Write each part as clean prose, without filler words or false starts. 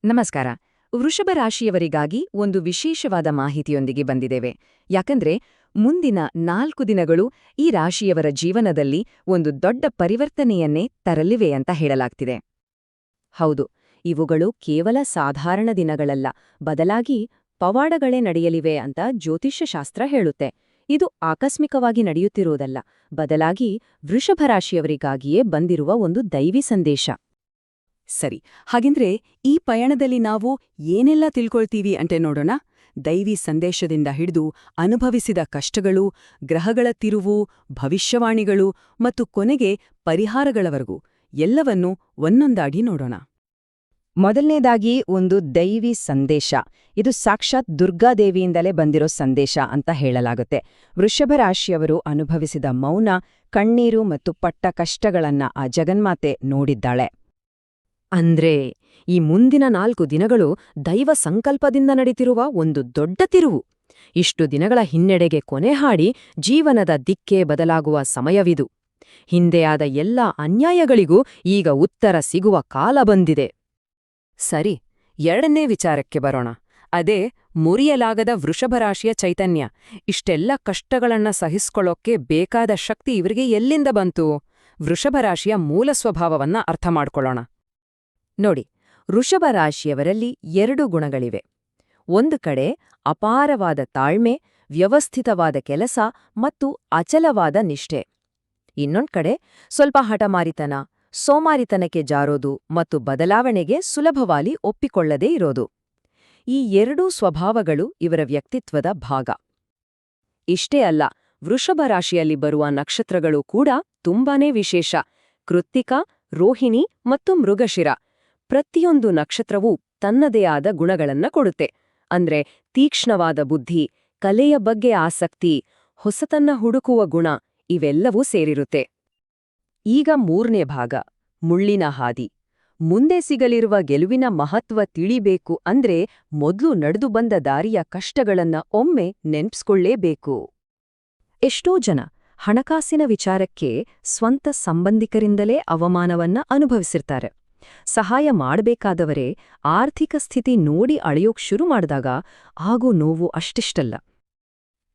ನಮಸ್ಕಾರ. ವೃಷಭ ರಾಶಿಯವರಿಗಾಗಿ ಒಂದು ವಿಶೇಷವಾದ ಮಾಹಿತಿಯೊಂದಿಗೆ ಬಂದಿದ್ದೇವೆ. ಯಾಕಂದ್ರೆ ಮುಂದಿನ 4 ದಿನಗಳು ಈ ರಾಶಿಯವರ ಜೀವನದಲ್ಲಿ ಒಂದು ದೊಡ್ಡ ಪರಿವರ್ತನೆಯನ್ನೇ ತರಲಿವೆ ಅಂತ ಹೇಳಲಾಗ್ತಿದೆ. ಹೌದು, ಇವುಗಳು ಕೇವಲ ಸಾಧಾರಣ ದಿನಗಳಲ್ಲ, ಬದಲಾಗಿ ಪವಾಡಗಳೇ ನಡೆಯಲಿವೆ ಅಂತ ಜ್ಯೋತಿಷ್ಯಶಾಸ್ತ್ರ ಹೇಳುತ್ತೆ. ಇದು ಆಕಸ್ಮಿಕವಾಗಿ ನಡೆಯುತ್ತಿರುವುದಲ್ಲ, ಬದಲಾಗಿ ವೃಷಭ ರಾಶಿಯವರಿಗಾಗಿಯೇ ಬಂದಿರುವ ಒಂದು ದೈವಿ ಸಂದೇಶ. ಸರಿ, ಹಾಗೆಂದ್ರೆ ಈ ಪಯಣದಲ್ಲಿ ನಾವು ಏನೆಲ್ಲ ತಿಳ್ಕೊಳ್ತೀವಿ ಅಂತೆ ನೋಡೋಣ. ದೈವಿ ಸಂದೇಶದಿಂದ ಹಿಡಿದು ಅನುಭವಿಸಿದ ಕಷ್ಟಗಳು, ಗ್ರಹಗಳ ತಿರುವು, ಭವಿಷ್ಯವಾಣಿಗಳು ಮತ್ತು ಕೊನೆಗೆ ಪರಿಹಾರಗಳವರೆಗೂ ಎಲ್ಲವನ್ನೂ ಒಂದೊಂದಾಗಿ ನೋಡೋಣ. ಮೊದಲನೇದಾಗಿ ಒಂದು ದೈವಿ ಸಂದೇಶ. ಇದು ಸಾಕ್ಷಾತ್ ದುರ್ಗಾದೇವಿಯಿಂದಲೇ ಬಂದಿರೋ ಸಂದೇಶ ಅಂತ ಹೇಳಲಾಗುತ್ತೆ. ವೃಷಭ ರಾಶಿಯವರು ಅನುಭವಿಸಿದ ಮೌನ, ಕಣ್ಣೀರು ಮತ್ತು ಪಟ್ಟ ಕಷ್ಟಗಳನ್ನ ಆ ಜಗನ್ಮಾತೆ ನೋಡಿದ್ದಾಳೆ. ಅಂದ್ರೆ ಈ ಮುಂದಿನ 4 ದಿನಗಳು ದೈವ ಸಂಕಲ್ಪದಿಂದ ನಡೀತಿರುವ ಒಂದು ದೊಡ್ಡ ತಿರುವು. ಇಷ್ಟು ದಿನಗಳ ಹಿನ್ನಡೆಗೆ ಕೊನೆ ಹಾಡಿ ಜೀವನದ ದಿಕ್ಕೇ ಬದಲಾಗುವ ಸಮಯವಿದು. ಹಿಂದೆಯಾದ ಎಲ್ಲ ಅನ್ಯಾಯಗಳಿಗೂ ಈಗ ಉತ್ತರ ಸಿಗುವ ಕಾಲ ಬಂದಿದೆ. ಸರಿ, ಎರಡನೇ ವಿಚಾರಕ್ಕೆ ಬರೋಣ. ಅದೇ ಮುರಿಯಲಾಗದ ವೃಷಭರಾಶಿಯ ಚೈತನ್ಯ. ಇಷ್ಟೆಲ್ಲ ಕಷ್ಟಗಳನ್ನ ಸಹಿಸ್ಕೊಳ್ಳೋಕ್ಕೆ ಬೇಕಾದ ಶಕ್ತಿ ಇವರಿಗೆ ಎಲ್ಲಿಂದ ಬಂತು? ವೃಷಭರಾಶಿಯ ಮೂಲ ಸ್ವಭಾವವನ್ನ ಅರ್ಥ ಮಾಡ್ಕೊಳ್ಳೋಣ. ನೋಡಿ, ವೃಷಭ ರಾಶಿಯವರಲ್ಲಿ 2 ಗುಣಗಳಿವೆ. ಒಂದು ಕಡೆ ಅಪಾರವಾದ ತಾಳ್ಮೆ, ವ್ಯವಸ್ಥಿತವಾದ ಕೆಲಸ ಮತ್ತು ಅಚಲವಾದ ನಿಷ್ಠೆ. ಇನ್ನೊಂದ್ ಕಡೆ ಸ್ವಲ್ಪ ಹಠಮಾರಿತನ, ಸೋಮಾರಿತನಕ್ಕೆ ಜಾರೋದು ಮತ್ತು ಬದಲಾವಣೆಗೆ ಸುಲಭವಾಗಿ ಒಪ್ಪಿಕೊಳ್ಳದೇ ಇರೋದು. ಈ 2 ಸ್ವಭಾವಗಳು ಇವರ ವ್ಯಕ್ತಿತ್ವದ ಭಾಗ. ಇಷ್ಟೇ ಅಲ್ಲ, ವೃಷಭ ರಾಶಿಯಲ್ಲಿ ಬರುವ ನಕ್ಷತ್ರಗಳು ಕೂಡ ತುಂಬಾನೇ ವಿಶೇಷ. ಕೃತ್ತಿಕಾ, ರೋಹಿಣಿ ಮತ್ತು ಮೃಗಶಿರ. ಪ್ರತಿಯೊಂದು ನಕ್ಷತ್ರವೂ ತನ್ನದೇ ಆದ ಗುಣಗಳನ್ನ ಕೊಡುತ್ತೆ. ಅಂದ್ರೆ ತೀಕ್ಷ್ಣವಾದ ಬುದ್ಧಿ, ಕಲೆಯ ಬಗ್ಗೆ ಆಸಕ್ತಿ, ಹೊಸತನ್ನ ಹುಡುಕುವ ಗುಣ ಇವೆಲ್ಲವೂ ಸೇರಿರುತ್ತೆ. ಈಗ 3ನೇ ಭಾಗ, ಮುಳ್ಳಿನ ಹಾದಿ. ಮುಂದೆ ಸಿಗಲಿರುವ ಗೆಲುವಿನ ಮಹತ್ವ ತಿಳಿಬೇಕು ಅಂದ್ರೆ ಮೊದ್ಲು ನಡೆದು ಬಂದ ದಾರಿಯ ಕಷ್ಟಗಳನ್ನ ಒಮ್ಮೆ ನೆನ್ಪಿಸ್ಕೊಳ್ಳೇಬೇಕು. ಎಷ್ಟೋ ಜನ ಹಣಕಾಸಿನ ವಿಚಾರಕ್ಕೆ ಸ್ವಂತ ಸಂಬಂಧಿಕರಿಂದಲೇ ಅವಮಾನವನ್ನ ಅನುಭವಿಸಿರ್ತಾರೆ. ಸಹಾಯ ಮಾಡಬೇಕಾದವರೇ ಆರ್ಥಿಕ ಸ್ಥಿತಿ ನೋಡಿ ಅಳೆಯೋಕ್ ಶುರು ಮಾಡಿದಾಗ ಆಗೋ ನೋವು ಅಷ್ಟಿಷ್ಟಲ್ಲ.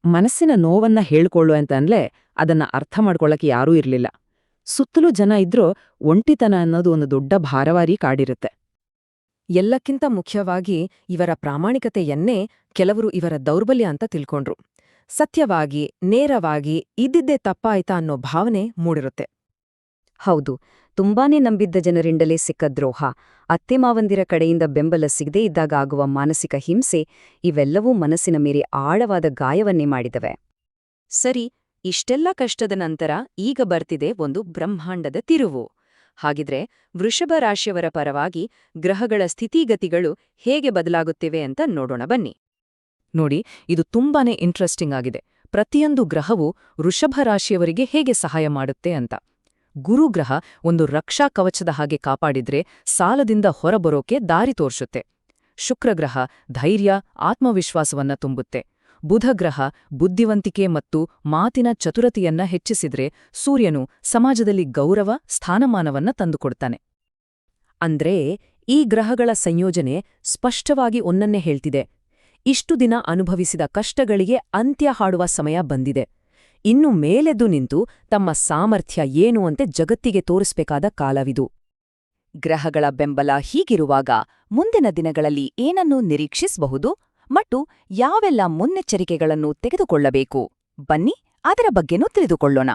ಮನಸ್ಸಿನ ನೋವನ್ನ ಹೇಳ್ಕೊಳ್ಳು ಅಂತಂದ್ರೆ ಅದನ್ನ ಅರ್ಥ ಮಾಡ್ಕೊಳ್ಳಕ್ಕೆ ಯಾರೂ ಇರ್ಲಿಲ್ಲ. ಸುತ್ತಲೂ ಜನ ಇದ್ರೂ ಒಂಟಿತನ ಅನ್ನೋದು ಒಂದು ದೊಡ್ಡ ಭಾರವಾರಿ ಕಾಡಿರುತ್ತೆ. ಎಲ್ಲಕ್ಕಿಂತ ಮುಖ್ಯವಾಗಿ ಇವರ ಪ್ರಾಮಾಣಿಕತೆಯನ್ನೇ ಕೆಲವರು ಇವರ ದೌರ್ಬಲ್ಯ ಅಂತ ತಿಳ್ಕೊಂಡ್ರು. ಸತ್ಯವಾಗಿ, ನೇರವಾಗಿ ಇದ್ದಿದ್ದೇ ತಪ್ಪಾಯ್ತಾ ಅನ್ನೋ ಭಾವನೆ ಮೂಡಿರುತ್ತೆ. ಹೌದು, ತುಂಬಾನೇ ನಂಬಿದ್ದ ಜನರಿಂದಲೇ ಸಿಕ್ಕ ದ್ರೋಹ, ಅತ್ತೆಮಾವಂದಿರ ಕಡೆಯಿಂದ ಬೆಂಬಲ ಸಿಗದೇ ಇದ್ದಾಗ ಆಗುವ ಮಾನಸಿಕ ಹಿಂಸೆ ಇವೆಲ್ಲವೂ ಮನಸ್ಸಿನ ಮೇಲೆ ಆಳವಾದ ಗಾಯವನ್ನೇ ಮಾಡಿದವೆ. ಸರಿ, ಇಷ್ಟೆಲ್ಲ ಕಷ್ಟದ ನಂತರ ಈಗ ಬರ್ತಿದೆ ಒಂದು ಬ್ರಹ್ಮಾಂಡದ ತಿರುವು. ಹಾಗಿದ್ರೆ ವೃಷಭ ರಾಶಿಯವರ ಪರವಾಗಿ ಗ್ರಹಗಳ ಸ್ಥಿತಿಗತಿಗಳು ಹೇಗೆ ಬದಲಾಗುತ್ತಿವೆ ಅಂತ ನೋಡೋಣ ಬನ್ನಿ. ನೋಡಿ, ಇದು ತುಂಬಾನೇ ಇಂಟ್ರೆಸ್ಟಿಂಗ್ ಆಗಿದೆ. ಪ್ರತಿಯೊಂದು ಗ್ರಹವು ವೃಷಭ ರಾಶಿಯವರಿಗೆ ಹೇಗೆ ಸಹಾಯ ಮಾಡುತ್ತೆ ಅಂತ. ಗುರುಗ್ರಹ ಒಂದು ರಕ್ಷಾ ಕವಚದ ಹಾಗೆ ಕಾಪಾಡಿದ್ರೆ ಸಾಲದಿಂದ ಹೊರಬರೋಕೆ ದಾರಿ ತೋರ್ಸುತ್ತೆ. ಶುಕ್ರಗ್ರಹ ಧೈರ್ಯ, ಆತ್ಮವಿಶ್ವಾಸವನ್ನ ತುಂಬುತ್ತೆ. ಬುಧಗ್ರಹ ಬುದ್ಧಿವಂತಿಕೆ ಮತ್ತು ಮಾತಿನ ಚತುರತೆಯನ್ನ ಹೆಚ್ಚಿಸಿದ್ರೆ ಸೂರ್ಯನು ಸಮಾಜದಲ್ಲಿ ಗೌರವ, ಸ್ಥಾನಮಾನವನ್ನ ತಂದುಕೊಡ್ತಾನೆ. ಅಂದ್ರೆ ಈ ಗ್ರಹಗಳ ಸಂಯೋಜನೆ ಸ್ಪಷ್ಟವಾಗಿ ಒನ್ನನ್ನೇ ಹೇಳ್ತಿದೆ. ಇಷ್ಟು ದಿನ ಅನುಭವಿಸಿದ ಕಷ್ಟಗಳಿಗೆ ಅಂತ್ಯ ಹಾಡುವ ಸಮಯ ಬಂದಿದೆ. ಇನ್ನು ಮೇಲೆದ್ದು ನಿಂತು ತಮ್ಮ ಸಾಮರ್ಥ್ಯ ಏನು ಅಂತೆ ಜಗತ್ತಿಗೆ ತೋರಿಸ್ಬೇಕಾದ ಕಾಲವಿದು. ಗ್ರಹಗಳ ಬೆಂಬಲ ಹೀಗಿರುವಾಗ ಮುಂದಿನ ದಿನಗಳಲ್ಲಿ ಏನನ್ನು ನಿರೀಕ್ಷಿಸಬಹುದು ಮತ್ತು ಯಾವೆಲ್ಲ ಮುನ್ನೆಚ್ಚರಿಕೆಗಳನ್ನು ತೆಗೆದುಕೊಳ್ಳಬೇಕು? ಬನ್ನಿ ಅದರ ಬಗ್ಗೆನೂ ತಿಳಿದುಕೊಳ್ಳೋಣ.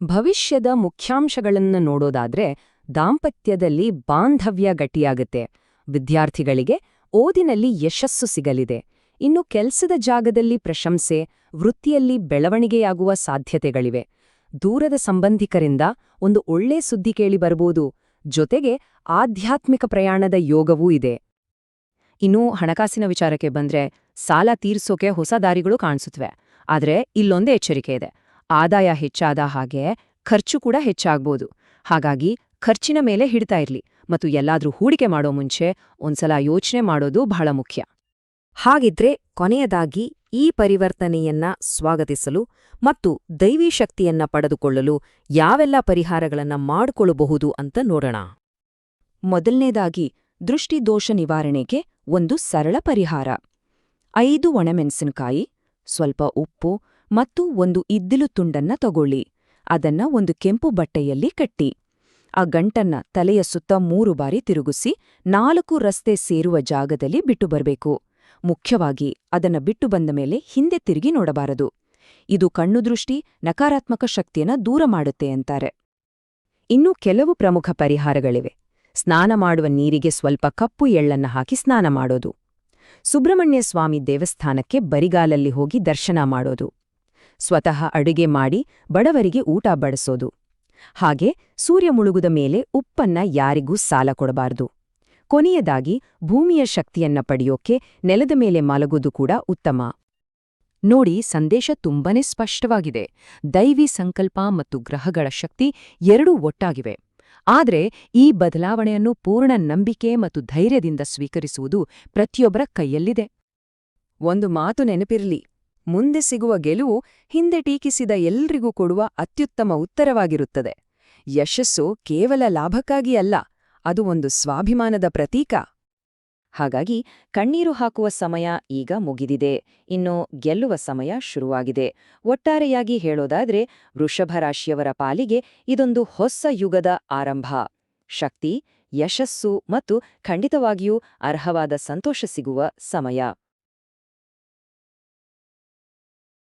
ಭವಿಷ್ಯದ ಮುಖ್ಯಾಂಶಗಳನ್ನು ನೋಡೋದಾದ್ರೆ ದಾಂಪತ್ಯದಲ್ಲಿ ಬಾಂಧವ್ಯ ಗಟ್ಟಿಯಾಗುತ್ತೆ. ವಿದ್ಯಾರ್ಥಿಗಳಿಗೆ ಓದಿನಲ್ಲಿ ಯಶಸ್ಸು ಸಿಗಲಿದೆ. ಇನ್ನು ಕೆಲ್ಸದ ಜಾಗದಲ್ಲಿ ಪ್ರಶಂಸೆ, ವೃತ್ತಿಯಲ್ಲಿ ಬೆಳವಣಿಗೆಯಾಗುವ ಸಾಧ್ಯತೆಗಳಿವೆ. ದೂರದ ಸಂಬಂಧಿಕರಿಂದ ಒಂದು ಒಳ್ಳೆ ಸುದ್ದಿ ಕೇಳಿ ಬರ್ಬೋದು. ಜೊತೆಗೆ ಆಧ್ಯಾತ್ಮಿಕ ಪ್ರಯಾಣದ ಯೋಗವೂ ಇದೆ. ಇನ್ನು ಹಣಕಾಸಿನ ವಿಚಾರಕ್ಕೆ ಬಂದ್ರೆ ಸಾಲ ತೀರ್ಸೋಕೆ ಹೊಸ ದಾರಿಗಳು ಕಾಣಿಸುತ್ತವೆ. ಆದ್ರೆ ಇಲ್ಲೊಂದೇ ಎಚ್ಚರಿಕೆ ಇದೆ. ಆದಾಯ ಹೆಚ್ಚಾದ ಹಾಗೆ ಖರ್ಚು ಕೂಡ ಹೆಚ್ಚಾಗ್ಬೋದು. ಹಾಗಾಗಿ ಖರ್ಚಿನ ಮೇಲೆ ಹಿಡ್ತಾ ಇರ್ಲಿ ಮತ್ತು ಎಲ್ಲಾದ್ರೂ ಹೂಡಿಕೆ ಮಾಡೋ ಮುಂಚೆ ಒಂದ್ಸಲ ಯೋಚನೆ ಮಾಡೋದು ಬಹಳ ಮುಖ್ಯ. ಹಾಗಿದ್ರೆ ಕೊನೆಯದಾಗಿ ಈ ಪರಿವರ್ತನೆಯನ್ನ ಸ್ವಾಗತಿಸಲು ಮತ್ತು ದೈವೀ ಶಕ್ತಿಯನ್ನ ಪಡೆದುಕೊಳ್ಳಲು ಯಾವೆಲ್ಲ ಪರಿಹಾರಗಳನ್ನ ಮಾಡಿಕೊಳ್ಳಬಹುದು ಅಂತ ನೋಡೋಣ. ಮೊದಲನೇದಾಗಿ ದೃಷ್ಟಿದೋಷ ನಿವಾರಣೆಗೆ ಒಂದು ಸರಳ ಪರಿಹಾರ. 5 ಒಣಮೆಣಸಿನಕಾಯಿ, ಸ್ವಲ್ಪ ಉಪ್ಪು ಮತ್ತು ಒಂದು ಇದ್ದಿಲು ತುಂಡನ್ನ ತಗೊಳ್ಳಿ. ಅದನ್ನ ಒಂದು ಕೆಂಪು ಬಟ್ಟೆಯಲ್ಲಿ ಕಟ್ಟಿ. ಆ ಗಂಟನ್ನ ತಲೆಯ ಸುತ್ತ 3 ಬಾರಿ ತಿರುಗಿಸಿ 4 ರಸ್ತೆ ಸೇರುವ ಜಾಗದಲ್ಲಿ ಬಿಟ್ಟು ಬರಬೇಕು. ಮುಖ್ಯವಾಗಿ ಅದನ್ನ ಬಿಟ್ಟು ಬಂದ ಮೇಲೆ ಹಿಂದೆ ತಿರುಗಿ ನೋಡಬಾರದು. ಇದು ಕಣ್ಣು ದೃಷ್ಟಿ, ನಕಾರಾತ್ಮಕ ಶಕ್ತಿಯನ್ನ ದೂರ ಮಾಡುತ್ತೆ ಅಂತಾರೆ. ಇನ್ನೂ ಕೆಲವು ಪ್ರಮುಖ ಪರಿಹಾರಗಳಿವೆ. ಸ್ನಾನ ಮಾಡುವ ನೀರಿಗೆ ಸ್ವಲ್ಪ ಕಪ್ಪು ಎಳ್ಳನ್ನ ಹಾಕಿ ಸ್ನಾನ ಮಾಡೋದು. ಸುಬ್ರಹ್ಮಣ್ಯ ಸ್ವಾಮಿ ದೇವಸ್ಥಾನಕ್ಕೆ ಬರಿಗಾಲಲ್ಲಿ ಹೋಗಿ ದರ್ಶನ ಮಾಡೋದು. ಸ್ವತಃ ಅಡುಗೆ ಮಾಡಿ ಬಡವರಿಗೆ ಊಟ ಬಡಿಸೋದು. ಹಾಗೆ ಸೂರ್ಯ ಮುಳುಗುದ ಮೇಲೆ ಉಪ್ಪನ್ನ ಯಾರಿಗೂ ಸಾಲ ಕೊಡಬಾರದು. ಕೊನೆಯದಾಗಿ ಭೂಮಿಯ ಶಕ್ತಿಯನ್ನ ಪಡೆಯೋಕೆ ನೆಲದ ಮೇಲೆ ಮಲಗೋದು ಕೂಡ ಉತ್ತಮ. ನೋಡಿ, ಸಂದೇಶ ತುಂಬಾನೇ ಸ್ಪಷ್ಟವಾಗಿದೆ. ದೈವಿ ಸಂಕಲ್ಪ ಮತ್ತು ಗ್ರಹಗಳ ಶಕ್ತಿ ಎರಡೂ ಒಟ್ಟಾಗಿವೆ. ಆದರೆ ಈ ಬದಲಾವಣೆಯನ್ನು ಪೂರ್ಣ ನಂಬಿಕೆ ಮತ್ತು ಧೈರ್ಯದಿಂದ ಸ್ವೀಕರಿಸುವುದು ಪ್ರತಿಯೊಬ್ಬರ ಕೈಯಲ್ಲಿದೆ. ಒಂದು ಮಾತು ನೆನಪಿರಲಿ, ಮುಂದೆ ಸಿಗುವ ಗೆಲುವು ಹಿಂದೆ ಟೀಕಿಸಿದ ಎಲ್ರಿಗೂ ಕೊಡುವ ಅತ್ಯುತ್ತಮ ಉತ್ತರವಾಗಿರುತ್ತದೆ. ಯಶಸ್ಸು ಕೇವಲ ಲಾಭಕ್ಕಾಗಿ ಅಲ್ಲ, ಅದು ಒಂದು ಸ್ವಾಭಿಮಾನದ ಪ್ರತೀಕ. ಹಾಗಾಗಿ ಕಣ್ಣೀರು ಹಾಕುವ ಸಮಯ ಈಗ ಮುಗಿದಿದೆ, ಇನ್ನು ಗೆಲ್ಲುವ ಸಮಯ ಶುರುವಾಗಿದೆ. ಒಟ್ಟಾರೆಯಾಗಿ ಹೇಳೋದಾದ್ರೆ, ವೃಷಭ ರಾಶಿಯವರ ಪಾಲಿಗೆ ಇದೊಂದು ಹೊಸ ಯುಗದ ಆರಂಭ. ಶಕ್ತಿ, ಯಶಸ್ಸು ಮತ್ತು ಖಂಡಿತವಾಗಿಯೂ ಅರ್ಹವಾದ ಸಂತೋಷ ಸಿಗುವ ಸಮಯ.